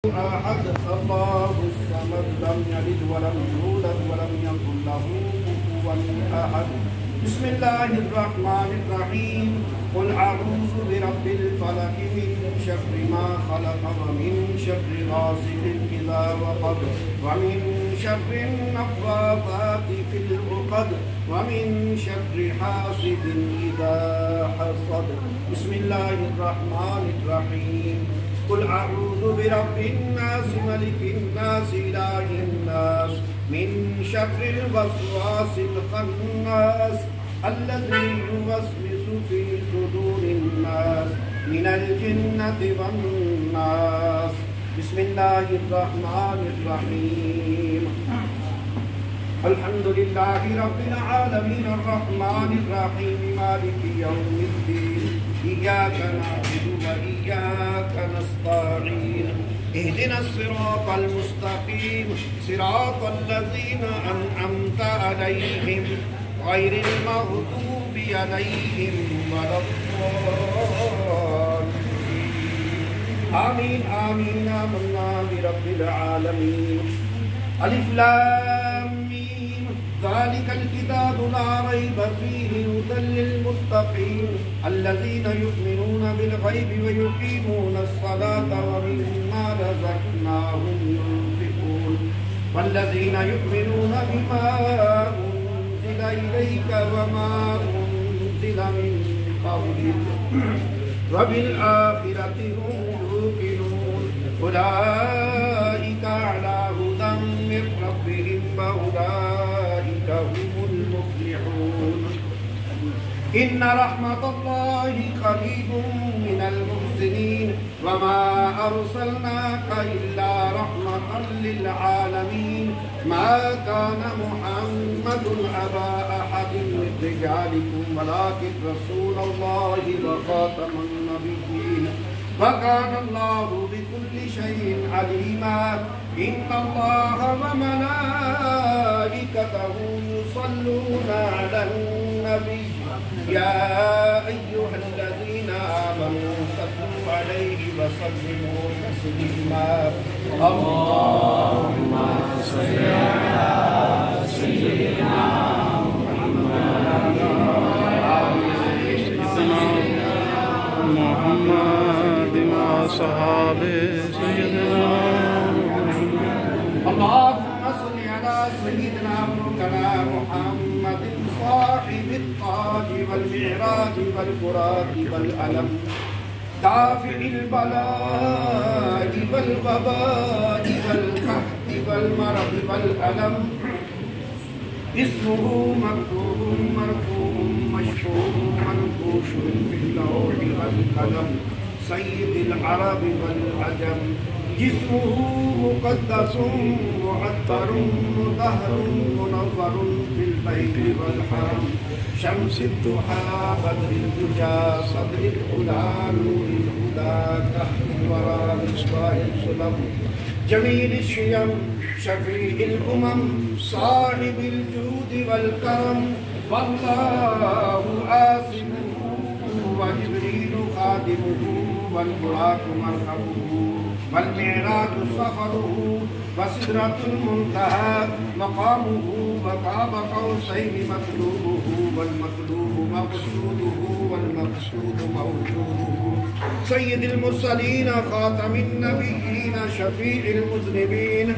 أحد الله الصمد لم يلد ولم يولد ولم يكن له كفوا أحد. بسم الله الرحمن الرحيم. قل أعوذ برب الفلق من شر ما خلق ومن شر غاسق إذا وقب ومن شر النفاثات في العقد ومن شر حاسد إذا حسد. بسم الله الرحمن الرحيم. قل أعوذ برب الناس ملك الناس إله الناس من شر الوسواس الخناس الذي يوسوس في صدور الناس من الجنة والناس. بسم الله الرحمن الرحيم. الحمد لله رب العالمين الرحمن الرحيم مالك يوم الدين إياك نعبد وإياك نستعين اهدنا الصراط المستقيم صراط الذين أنعمت عليهم غير المغضوب عليهم ولا الضالين. آمين آمين. آمنا برب العالمين. ألف لام ميم. ذلك الكتاب لا ريب فيه هدى للمتقين الذين يؤمنون بالغيب ويقيمون الصلاة ومما رزقناهم ينفقون والذين يؤمنون بما أنزل إليك وما أنزل من قبلك وبالآخرة هم يوقنون أولئك على هدى من ربهم وأولئك هم المفلحون. إن رحمة الله قريب من المحسنين وما أرسلناك إلا رحمة للعالمين. ما كان محمد أبا أحد من رجالكم ولكن رسول الله وخاتم النبيين وكان الله بكل شيء عليما. إن الله وملائكته يصلون على النبي يا أيها الذين آمنوا صلوا عليه وسلموا تسليما. اللهم صل على سيدنا محمد مع صحابه سيدنا اللهم صل على سيدنا مولانا محمد صاحب التاج والمعراج والبراق والألم دافع البلاء والوباء والقحط والمرض والألم. اسمه مكتوب مرفوع مشفوع منقوش في اللوح والقلم سيد العرب والعجم. جسمه مقدس معطر مطهر منور في البيت والحرم شمس الضحى بدر الدجى صدر الهدى نور الهدى تحت الورى مصباح الظلم جميل الشيم شفيع الأمم صاحب الجود والكرم. والله آسمه وجبريل خادمه والبراق مركبه والمعراج سفره وسدرة المنتهى مقامه وقاب قوسين مطلوبه والمطلوب مقصوده والمقصود موجوده. سيد المرسلين خاتم النبيين شفيع المذنبين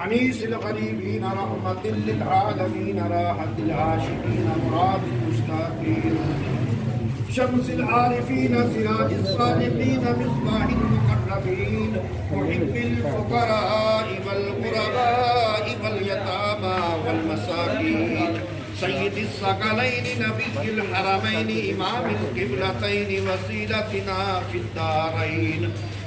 أنيس الغريبين رحمة للعالمين راحة العاشقين مراد المشتاقين شمس العارفين سراج الصالحين مصباح المقربين محب الفقراء والغرباء واليتامى والمساكين. سيد الثقلين نبي الحرمين إمام القبلتين وسيلتنا في الدارين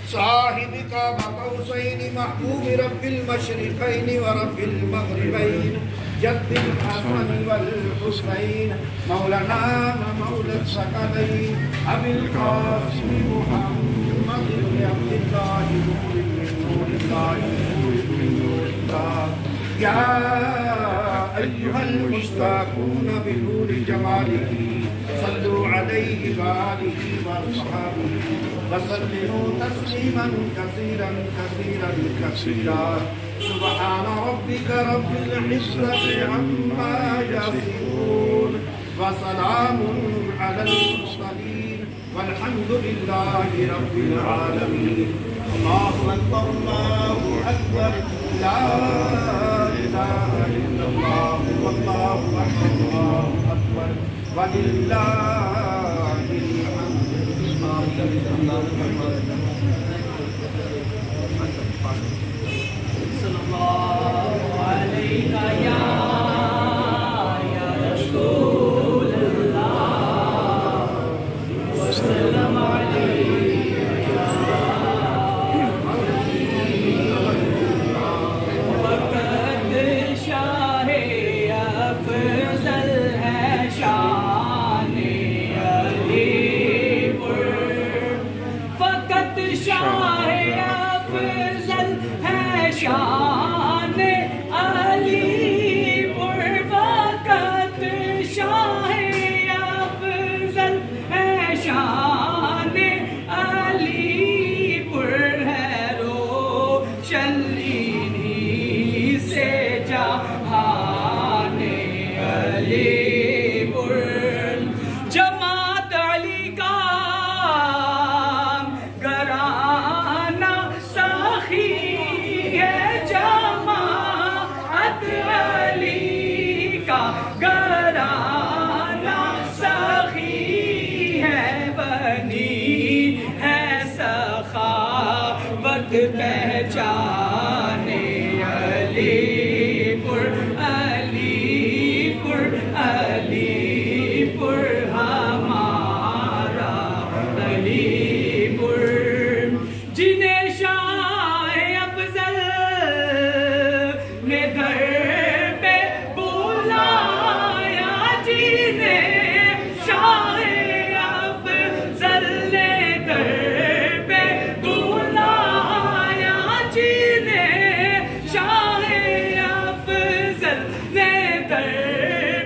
صاحب قاب قوسين محبوب رب المشرقين ورب المغربين جد الحسن والحسين مولانا ومولى الثقلين أبي القاسم محمد بن عبد الله نور من نور الله نور من نور الله. يا أيها المشتاقون بنور جماله صلوا عليه وآله وصحبه وسلموا تسليما كثيرا كثيرا كثيرا سبحان ربك رب العزة عما يصفون وسلام على المرسلين والحمد لله رب العالمين. الله أكبر الله أكبر لا إله إلا الله والله أكبر الله أكبر ولله الحمد. صلى الله عليك يا رسول الله وسلم عليك يا فقط شاہ افضل ہے شان علی پور، فقط شاہ افضل ہے شان علی پور، فقط شاہ افضل ہے شان علی پور ہے روشن انہی سے جہان علی پور. جماعت علی کا گھرانہ ساخی ہے، جماعت علی کا گھرانہ ساخی ہے، بنی ہے سخاوت پہچان علی پور. علی پور علی پور ہمارا علی پور، جنہیں شاہ افضل نے در پہ بلایا، جنہیں شاہ افضل نے در پہ بلایا، جنہیں شاہ افضل نے در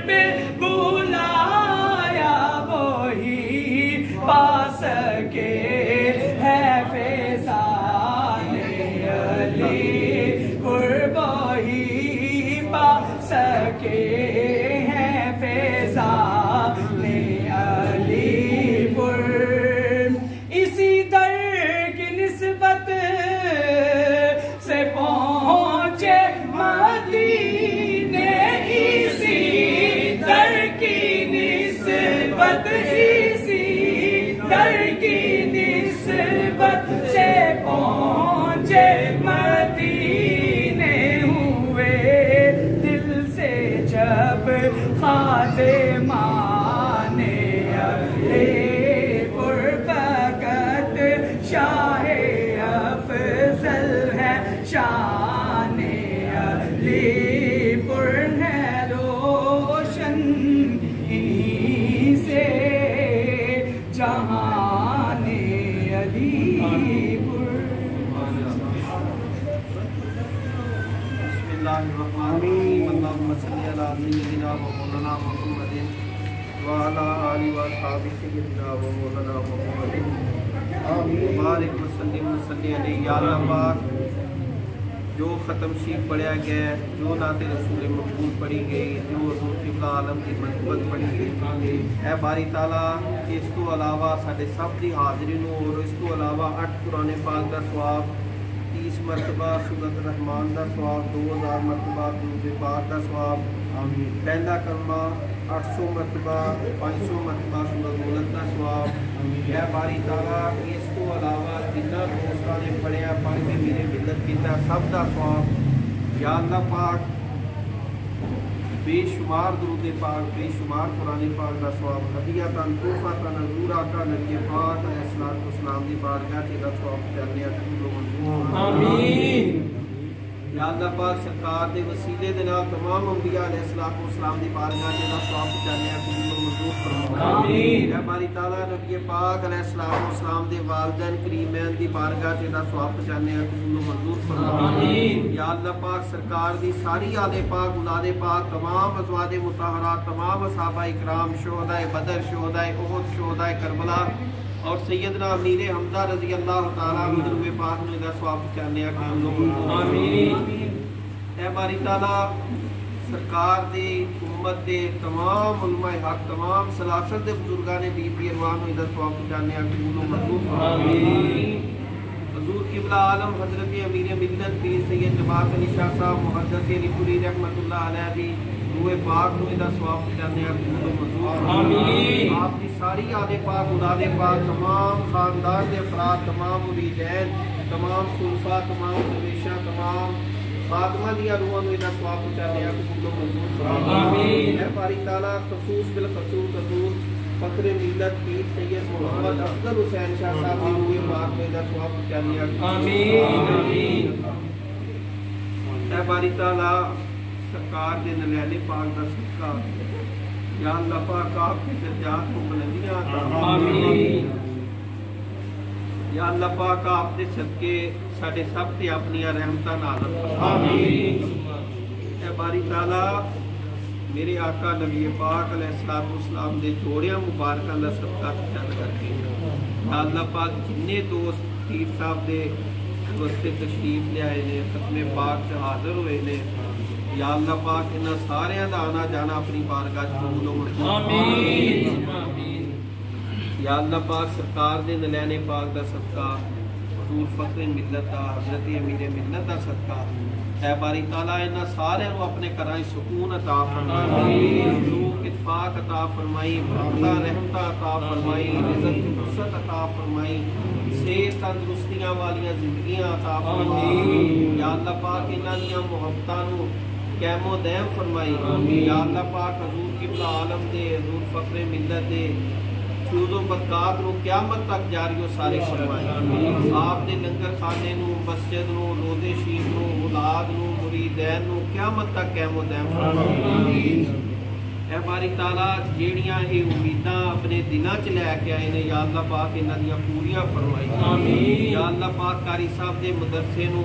پہ بلایا، وہی پا سکے ہے فیضان علی پور، وہی پا سکے ہے فیضان علی پور. اسی در کی نسبت سے پہنچے مدینے، اسی در کی نسبت، اسی در کی نسبت سے پہنچے مدینے، ہوئے دل سے جب خاتمان علی پور، فقط شاہ افضل ہے شان علی پور ہے روشن انہی سے جہان علی پور. بسم اللہ الرحمن الرحیم. اللہم صلی علی سیدنا و مولانا محمد وعلی آلہ و اصحابہ سیدنا و مولانا محمد بارک وسلم وصلی علیہ. یا اللہ پاک، جو ختم شریف پڑھیا گیا، جو نعت رسول مقبول پڑھی گئی، جو حضور قبلہ عالم کی منقبت پڑھی گئی، اے باری تعالیٰ اس تو علاوہ ساڈے سب دی حاضری نو، اور اس تو علاوہ 8 قرآن پاک دا ثواب، 30 مرتبہ سورۃ الرحمن دا ثواب، 2000 مرتبہ درود پاک دا ثواب، پہلا کلمہ 800 مرتبہ، 500 مرتبہ سورۃ ملک دا ثواب. اے باری تعالیٰ اس تو علاوہ جتنا دوستاں نے پڑھیا پڑھ کے میرے ملت کیتا سب دا ثواب. یا اللہ پاک بے شمار درود پاک، بے شمار قرآن پاک دا ثواب، ہدیۃً تحفۃً نذورۃً نبی پاک علیہ الصلوۃ والسلام دی بارگاہ تے دا ثواب چلنے قبول و منظور. آمین. یا اللہ پاک سرکار دے وسیلے دے نال تمام انبیاء علیہ الصلوۃ والسلام دی بارگاہ تے دا ثواب چلنے قبول و منظور فرما. آمین. اے باری تعالیٰ نبی پاک علیہ الصلوۃ والسلام دے والدین کریمین دی بارگاہ تے دا ثواب چلنے قبول و منظور فرما. آمین. یا اللہ پاک سرکار دی ساری آل پاک، اولاد پاک، تمام ازواج مطہرات، تمام صحابہ اکرام، شہداء بدر، شہداء احد، شہداء کربلا، اور سیدنا امیر حمزہ رضی اللہ تعالیٰ عنہ پاک نے دا ثواب چاہنے کہ ہم لوگ آمین۔ اے باری تعالیٰ سرکار دے امت دے تمام علماء حق تمام سلاسل دے بزرگان بی بی ارواح نے دا ثواب چاہنے کہ ہم لوگ منظور آمین۔ حضور قبلہ عالم حضرت امیر ملت پیر سید جماعت علی شاہ صاحب محدث علی پوری رحمت اللہ علیہ دی روح پاک نو دا ثواب چاہنے کہ ہم لوگ منظور آمین۔ آپ کی ساری آل پاک اولاد پاک تمام خاندان دے افراد تمام مریدین تمام خلفاء تمام درویشاں تمام خاتمہ دیا روحاں نو دا ثواب چاہنے کہ ہم لوگ منظور آمین۔ اے باری تعالیٰ خصوص بالخصوص حضور فخر ملت پیر سید محمد افضل حسین شاہ صاحب کی روح پاک میں دا ثواب چاہنے کہ آمین۔ اے باری تعالیٰ سرکار دے نلیل پاک دا صدقہ یا اللہ پاک آپ کے درجات کو بلندیاں عطا آمین۔ یا اللہ پاک آپ دے صدقے ساڈے سب تے اپنی رحمتاں نازل آمین۔ اے باری تعالیٰ میرے آقا نبی پاک علیہ السلام دے جوڑیاں مبارکاں دا صدقہ چند کر کے یا اللہ پاک جننے دوست پیر صاحب دے واسطے تشریف لے آئے نے ختم پاک سے حاضر ہوئے نے یا اللہ پاک انہاں ساریاں دا آنا جانا اپنی بارگاہ چ قبول و منظور آمین۔ یا اللہ پاک سرکار دے نلین پاک دا صدقہ حضور فخر ملت دا حضرت امیر ملت دا صدقہ اے باری تعالیٰ انہاں سارے نو اپنے گھراں سکون عطا فرمائی سلوک اتفاق عطا فرمائی برکتاں رحمتاں عطا فرمائی رزق وسعت عطا فرمائی صحت تندرستیاں والیاں زندگیاں عطا فرمائی یا اللہ پاک انہاں دیاں محبتاں نو قائم و دائم فرمائی یا اللہ پاک حضور قبلہ عالم دے حضور فخر ملت دے فیوز و برکات نو قیامت تک جاری و سارے فرمائی آپ دے لنگر خانے نو مسجد نو روضے شریف نو اولاد نو مریدین نو قیامت تک قائم و دائم فرمائی۔ اے باری تعالیٰ جیڑیاں یہ امیداں اپنے دنوں چ لے کے آئے نے یا اللہ پاک انہاں دیاں پوریاں فرمائی یا اللہ پاک قاری صاحب دے مدرسے نو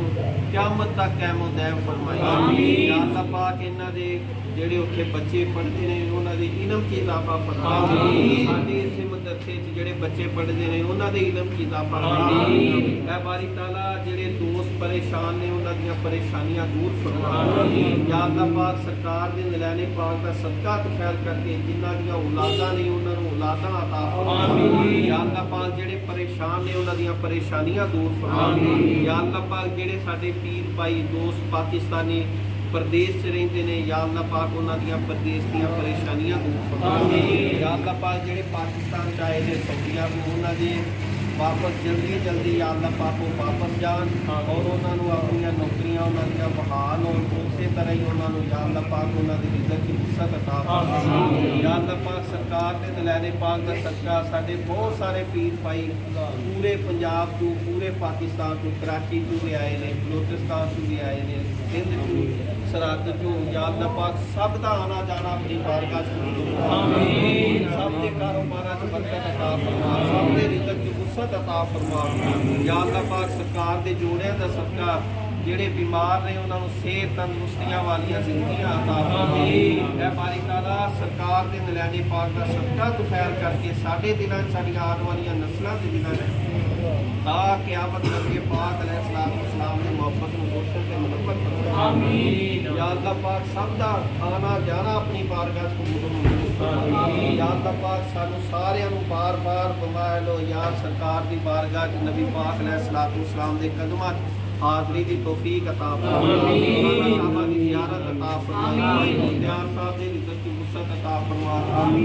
قیامت تک قائم و دائم فرمائی یا اللہ پاک انہاں دے جڑے اتنے بچے پڑھتے ہیں انہوں نے علم کی اضافہ فرمائی ساڈے اس مدرسے جڑے بچے پڑھتے ہیں انہوں نے علم کی اضافہ فرمائی اے باری تعالیٰ جڑے دوست پریشان نے انہوں دیا پریشانیاں دور فرمائی یا اللہ پاک سرکار دے نلین پاک کا صدقہ تفیل کر کے جنہ دیا اولاداں نے انہوں نے اولاداں عطا فرمائی یا اللہ پاک جڑے پریشان نے انہوں دیا پریشانیاں دور فرمائی یا اللہ پاک جڑے ساڈے پیر بھائی دوست پاکستانی پردیس سے رہتے ہیں یا اللہ پاک انہاں دیاں پردیس دیاں پریشانیاں دور فرمائے یا اللہ پاک جڑے پاکستان چاہے نے سعودیہ کو انہاں دے واپس جلدی جلدی یا اللہ پاک وہ واپس جان اور انہاں نو اپنی نوکریاں انہاں دیاں بحال ہون اسی طرح ہی انہاں نو یا اللہ پاک انہاں دی رزق کی وسعت عطا فرمائے یا اللہ پاک سرکار دے دلائل پاک دا صدقہ ساڈے بہت سارے پیر بھائی پورے پنجاب تو پورے پاکستان تو کراچی تو بھی آئے نے بلوچستان تو بھی آئے نے ہند تو سرحد جو یا اللہ پاک سب دا آنا جانا اپنی بارگاہ چ آمین سب دے کاروباراں چ برکت عطا فرما سب دے رزق کی وسعت عطا فرما یا اللہ پاک سرکار دے جوڑیاں دا صدقہ جڑے بیمار نے انہاں نو صحت تندرستیاں والیاں زندگیاں عطا فرما اے باری تعالیٰ سرکار دے نلین پاک دا صدقہ تو خیر کر کے ساڈے دلاں ساڈیاں آن والیاں نسلاں دے دلاں تا قیامت نبی پاک علیہ السلام نے محبت نو روشن تے منور فرما آمین یا اللہ پاک سب دا آنا جانا اپنی بارگاہ کو منظور فرما یا اللہ پاک سانو ساریاں نو بار بار بلائے لو یا سرکار دی بارگاہ نبی پاک علیہ السلام دے قدماں حاضری دی توفیق عطا فرما کعبہ دی زیارت عطا فرما دیار صاحب دے رزق کی وسعت عطا فرما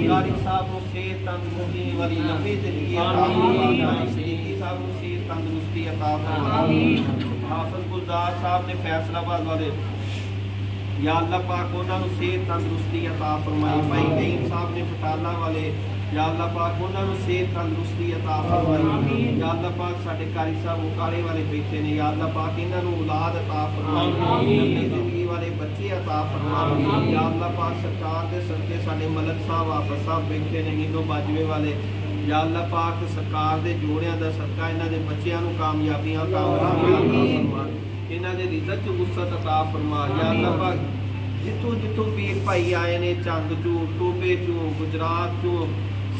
قاری صاحب نو صحت تندرستی والی لمبی زندگی عطا فرما صدیقی صاحب نو صحت تندرستی عطا فرما حافظ گلزار صاحب نے فیصل آباد والے یا اللہ پاک انہاں نو صحت تندرستی عطا فرمائی بھائی نعیم صاحب نے بٹالہ والے یا اللہ پاک انہاں نو صحت تندرستی عطا فرمائی یا اللہ پاک ساڈے قاری صاحب اکاڑے والے بیٹھے نے یا اللہ پاک انہاں نو اولاد عطا فرمائی لمبی زندگی والے بچے عطا فرمائی یا اللہ پاک سرکار دے صدقے ساڈے ملک صاحب حافظ صاحب بیٹھے نے ہندو باجوے والے یا اللہ پاک سرکار دے جوڑیاں دا صدقہ انہاں دے بچیاں نو کامیابیاں کامیابیاں عطا فرما انہاں دے رزق چ وسعت عطا فرما یا اللہ پاک جتوں جتوں پیر بھائی آئے نے چند چوں ٹوبے چوں گجرات چوں